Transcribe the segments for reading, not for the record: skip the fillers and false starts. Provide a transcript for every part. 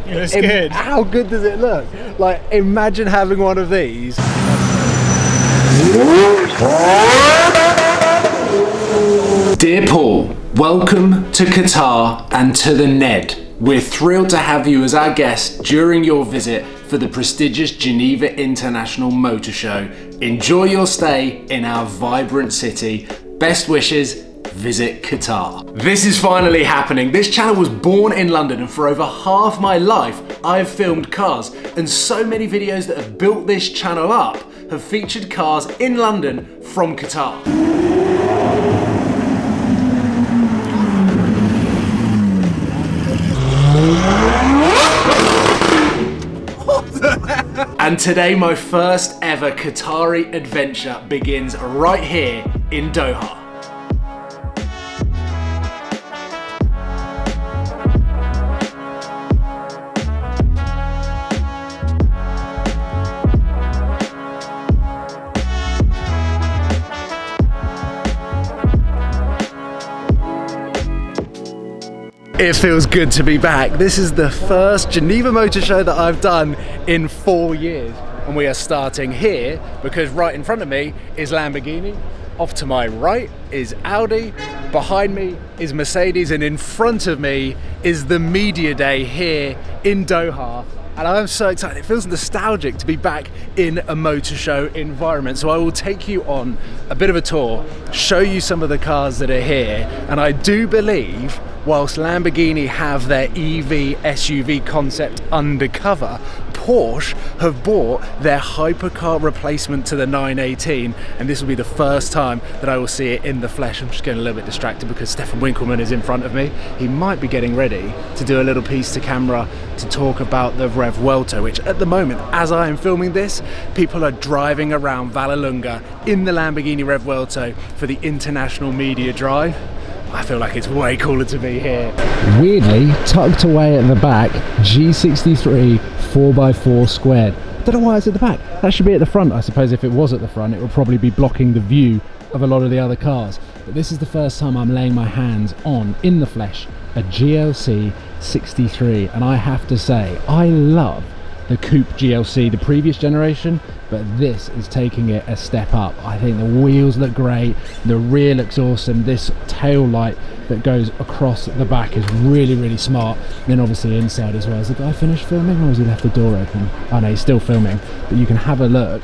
It's good. How good does it look? Like, imagine having one of these. Dear Paul, welcome to Qatar and to the Ned. We're thrilled to have you as our guest during your visit for the prestigious Geneva International Motor Show. Enjoy your stay in our vibrant city. Best wishes, Visit Qatar. This is finally happening. This channel was born in London, and for over half my life I've filmed cars, and so many videos that have built this channel up have featured cars in London from Qatar. And today my first ever Qatari adventure begins right here in Doha. It feels good to be back. This is the first Geneva Motor Show that I've done in 4 years. And we are starting here because right in front of me is Lamborghini. Off to my right is Audi. Behind me is Mercedes. And in front of me is the media day here in Doha. And I'm so excited. It feels nostalgic to be back in a motor show environment. So I will take you on a bit of a tour, show you some of the cars that are here. And I do believe, whilst Lamborghini have their EV SUV concept undercover, Porsche have bought their hypercar replacement to the 918, and this will be the first time that I will see it in the flesh. I'm just getting a little bit distracted because Stefan Winkelmann is in front of me. He might be getting ready to do a little piece to camera to talk about the Rev Vuelta, which at the moment, as I am filming this, people are driving around Vallelunga in the Lamborghini Rev Vuelta for the International Media Drive. I feel like it's way cooler to be here. Weirdly, tucked away at the back, G63 4x4 squared. Don't know why it's at the back. That should be at the front. I suppose if it was at the front, it would probably be blocking the view of a lot of the other cars. But this is the first time I'm laying my hands on, in the flesh, a GLC 63. And I have to say, I love the coupe GLC, the previous generation, but this is taking it a step up. I think the wheels look great, the rear looks awesome, this tail light that goes across the back is really, really smart. And then obviously inside as well. Has the guy finished filming or has he left the door open? Oh no, he's still filming. But you can have a look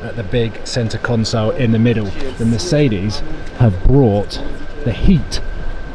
at the big center console in the middle. The Mercedes have brought the heat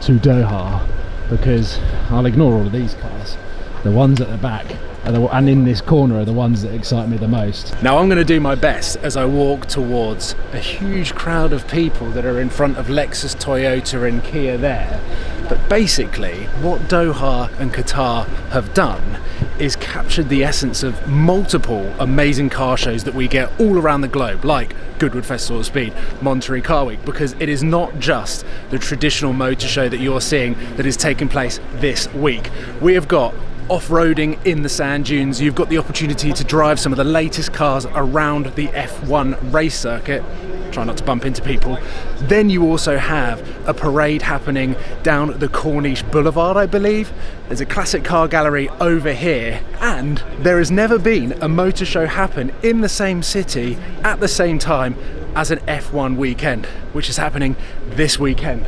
to Doha, because I'll ignore all of these cars. The ones at the back and in this corner are the ones that excite me the most. Now I'm going to do my best as I walk towards a huge crowd of people that are in front of Lexus, Toyota and Kia there. But basically what Doha and Qatar have done is captured the essence of multiple amazing car shows that we get all around the globe, like Goodwood Festival of Speed, Monterey Car Week, because it is not just the traditional motor show that you're seeing that is taking place this week. We have got off-roading in the sand dunes. You've got the opportunity to drive some of the latest cars around the F1 race circuit. Try not to bump into people. Then you also have a parade happening down the Corniche Boulevard, I believe. There's a classic car gallery over here, and there has never been a motor show happen in the same city at the same time as an F1 weekend, which is happening this weekend.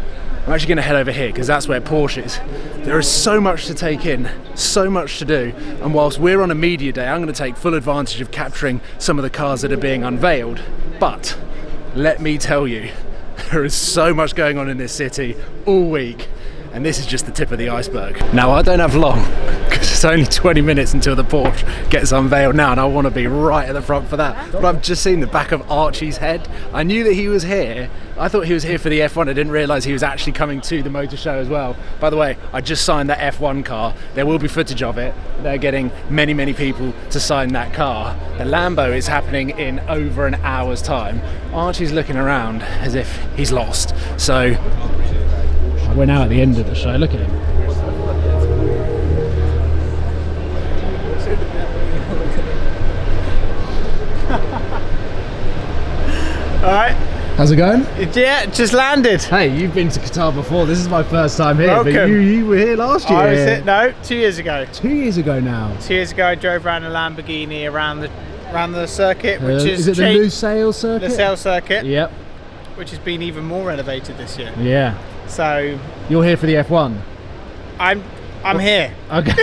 I'm actually going to head over here because that's where Porsche is. There is so much to take in, so much to do, and whilst we're on a media day, I'm going to take full advantage of capturing some of the cars that are being unveiled. But let me tell you, there is so much going on in this city all week, and this is just the tip of the iceberg. Now I don't have long because it's only 20 minutes until the Porsche gets unveiled now, and I want to be right at the front for that. But I've just seen the back of Archie's head. I knew that he was here. I thought he was here for the F1. I didn't realise he was actually coming to the motor show as well. By the way, I just signed that F1 car. There will be footage of it. They're getting many, many people to sign that car. The Lambo is happening in over an hour's time. Archie's looking around as if he's lost. So we're now at the end of the show. Look at him. All right. How's it going? Yeah, just landed. Hey, you've been to Qatar before. This is my first time here. Welcome. But you were here last year. I was it? No, 2 years ago. 2 years ago now. 2 years ago, I drove around a Lamborghini around the circuit, which is it the Lusail circuit? Lusail circuit. Yep. Which has been even more renovated this year. Yeah. So you're here for the F1. I'm here. Okay.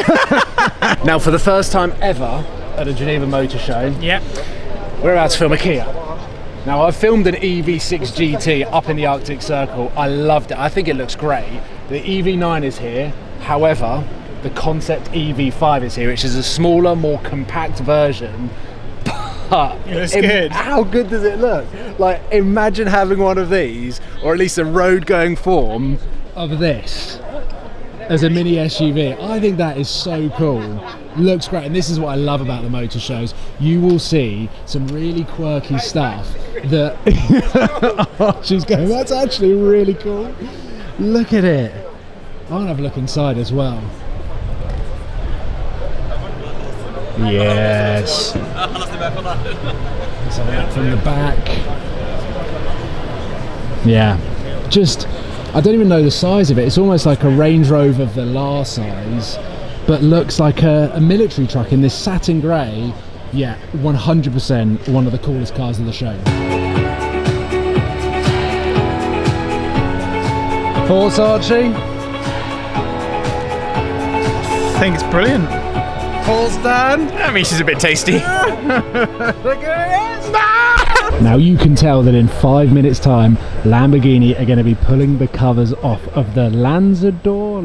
Now, for the first time ever at a Geneva Motorshow, Yep. we're about to film a Kia. Now, I've filmed an EV6 GT up in the Arctic Circle. I loved it. I think it looks great. The EV9 is here. However, the concept EV5 is here, which is a smaller, more compact version. But it looks good. How good does it look? Like, imagine having one of these, or at least a road-going form of this as a mini SUV. I think that is so cool. Looks great, and this is what I love about the motor shows. You will see some really quirky stuff that Archie's going, that's actually really cool. Look at it. I want to have a look inside as well. Yes. Let's have a look from the back. Yeah, just, I don't even know the size of it. It's almost like a Range Rover Velar size, but looks like a military truck in this satin grey. Yeah, 100% one of the coolest cars of the show. Thoughts, Archie? I think it's brilliant. Thoughts, Dan? I mean, she's a bit tasty. Look at it! Now you can tell that in 5 minutes time Lamborghini are going to be pulling the covers off of the Lanzantador,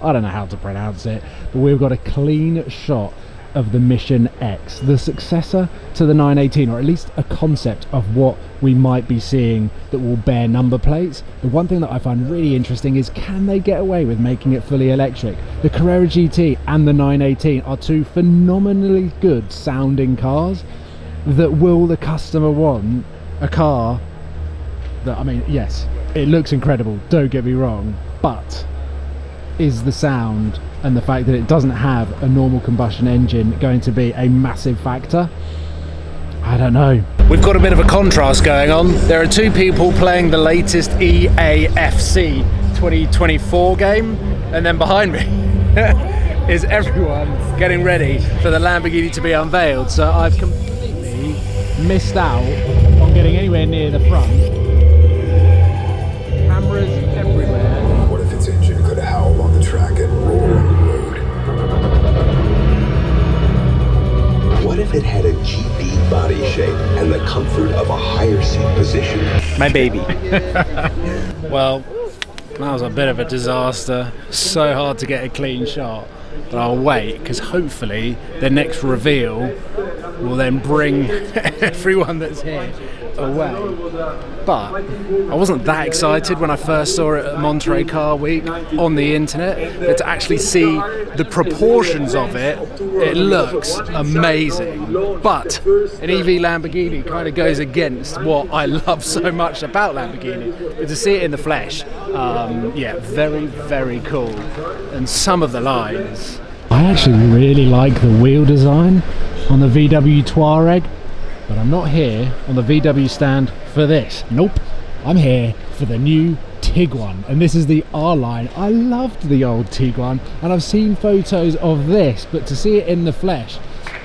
I don't know how to pronounce it, but we've got a clean shot of the Mission X, the successor to the 918, or at least a concept of what we might be seeing that will bear number plates. The one thing that I find really interesting is, can they get away with making it fully electric? The Carrera GT and the 918 are two phenomenally good sounding cars. That will the customer want a car that, I mean, yes, it looks incredible, don't get me wrong, but is the sound and the fact that it doesn't have a normal combustion engine going to be a massive factor? I don't know. We've got a bit of a contrast going on. There are two people playing the latest EAFC 2024 game, and then behind me is everyone getting ready for the Lamborghini to be unveiled. So I've completely missed out on getting anywhere near the front. Cameras everywhere. What if its engine could howl on the track and roar on the road? What if it had a GP body shape and the comfort of a higher seat position? My baby. Well, that was a bit of a disaster. So hard to get a clean shot. But I'll wait, because hopefully the next reveal will then bring everyone that's here away. But I wasn't that excited when I first saw it at Monterey Car Week on the internet, but to actually see the proportions of it, it looks amazing. But an EV Lamborghini kind of goes against what I love so much about Lamborghini. But to see it in the flesh, yeah, very, very cool. And some of the lines, I actually really like the wheel design on the VW Touareg, but I'm not here on the VW stand for this. Nope, I'm here for the new Tiguan, and this is the R-Line. I loved the old Tiguan, and I've seen photos of this, but to see it in the flesh,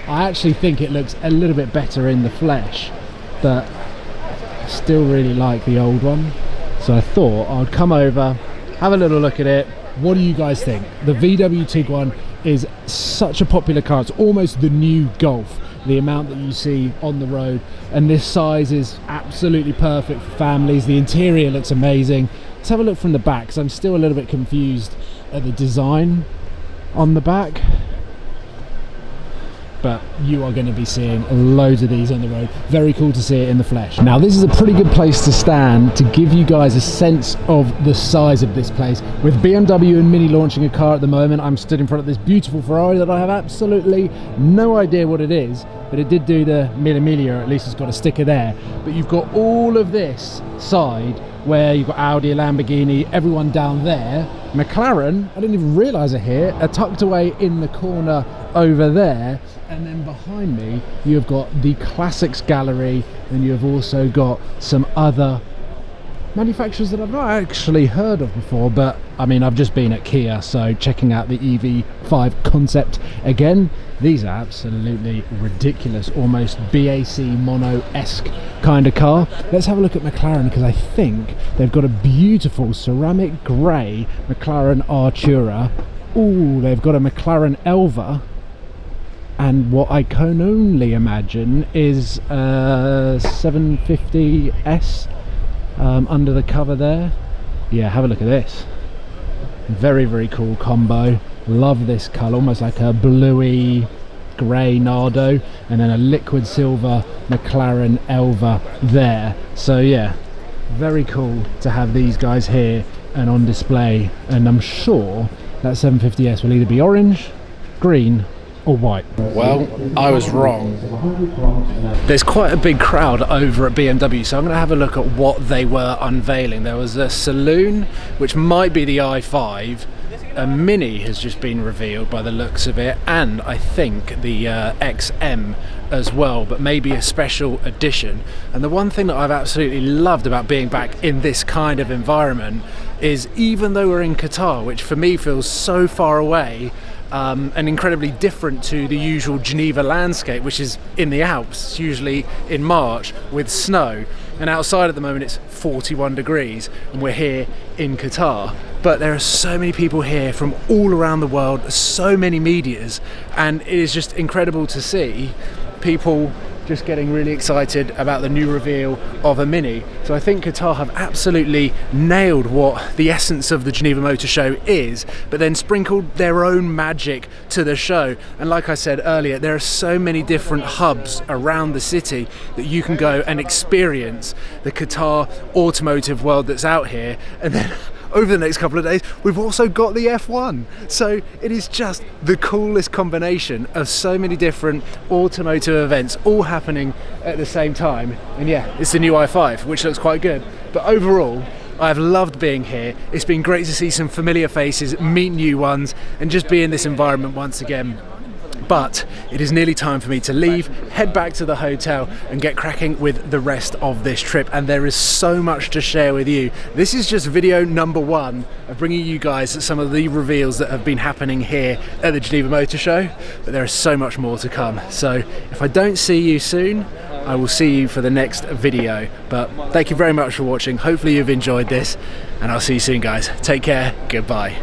I actually think it looks a little bit better in the flesh, but I still really like the old one. So I thought I'd come over, have a little look at it. What do you guys think? The VW Tiguan is such a popular car. It's almost the new Golf, the amount that you see on the road, and this size is absolutely perfect for families. The interior looks amazing. Let's have a look from the back, because I'm still a little bit confused at the design on the back. But you are going to be seeing loads of these on the road. Very cool to see it in the flesh. Now, this is a pretty good place to stand to give you guys a sense of the size of this place. With BMW and Mini launching a car at the moment, I'm stood in front of this beautiful Ferrari that I have absolutely no idea what it is, but it did do the Mille Miglia, or at least it's got a sticker there. But you've got all of this side where you've got Audi, Lamborghini, everyone down there. McLaren, I didn't even realise are here, are tucked away in the corner over there. And then behind me, you've got the Classics Gallery, and you've also got some other manufacturers that I've not actually heard of before, but I mean, I've just been at Kia, so checking out the EV5 concept again. These are absolutely ridiculous, almost BAC mono-esque kind of car. Let's have a look at McLaren, because I think they've got a beautiful ceramic grey McLaren Artura. Ooh, they've got a McLaren Elva, and what I can only imagine is a 750S under the cover there. Yeah, have a look at this. Very, very cool combo. Love this colour, almost like a bluey grey Nardo, and then a liquid silver McLaren Elva there. So yeah, very cool to have these guys here and on display, and I'm sure that 750S will either be orange, green or white. Well, I was wrong. There's quite a big crowd over at BMW, so I'm going to have a look at what they were unveiling. There was a saloon, which might be the i5. A Mini has just been revealed by the looks of it, and I think the XM as well, but maybe a special edition. And the one thing that I've absolutely loved about being back in this kind of environment is, even though we're in Qatar, which for me feels so far away, and incredibly different to the usual Geneva landscape, which is in the Alps, usually in March with snow, and outside at the moment it's 41 degrees and we're here in Qatar. But there are so many people here from all around the world, so many medias, and it is just incredible to see people just getting really excited about the new reveal of a Mini. So I think Qatar have absolutely nailed what the essence of the Geneva Motor Show is, but then sprinkled their own magic to the show. And like I said earlier, there are so many different hubs around the city that you can go and experience the Qatar automotive world that's out here. And then over the next couple of days, we've also got the F1. So it is just the coolest combination of so many different automotive events all happening at the same time. And yeah, it's the new i5, which looks quite good. But overall, I've loved being here. It's been great to see some familiar faces, meet new ones, and just be in this environment once again. But it is nearly time for me to leave, head back to the hotel and get cracking with the rest of this trip, and there is so much to share with you. This is just video number 1 of bringing you guys some of the reveals that have been happening here at the Geneva Motor Show, but there is so much more to come. So if I don't see you soon, I will see you for the next video. But thank you very much for watching. Hopefully you've enjoyed this, and I'll see you soon, guys. Take care. Goodbye.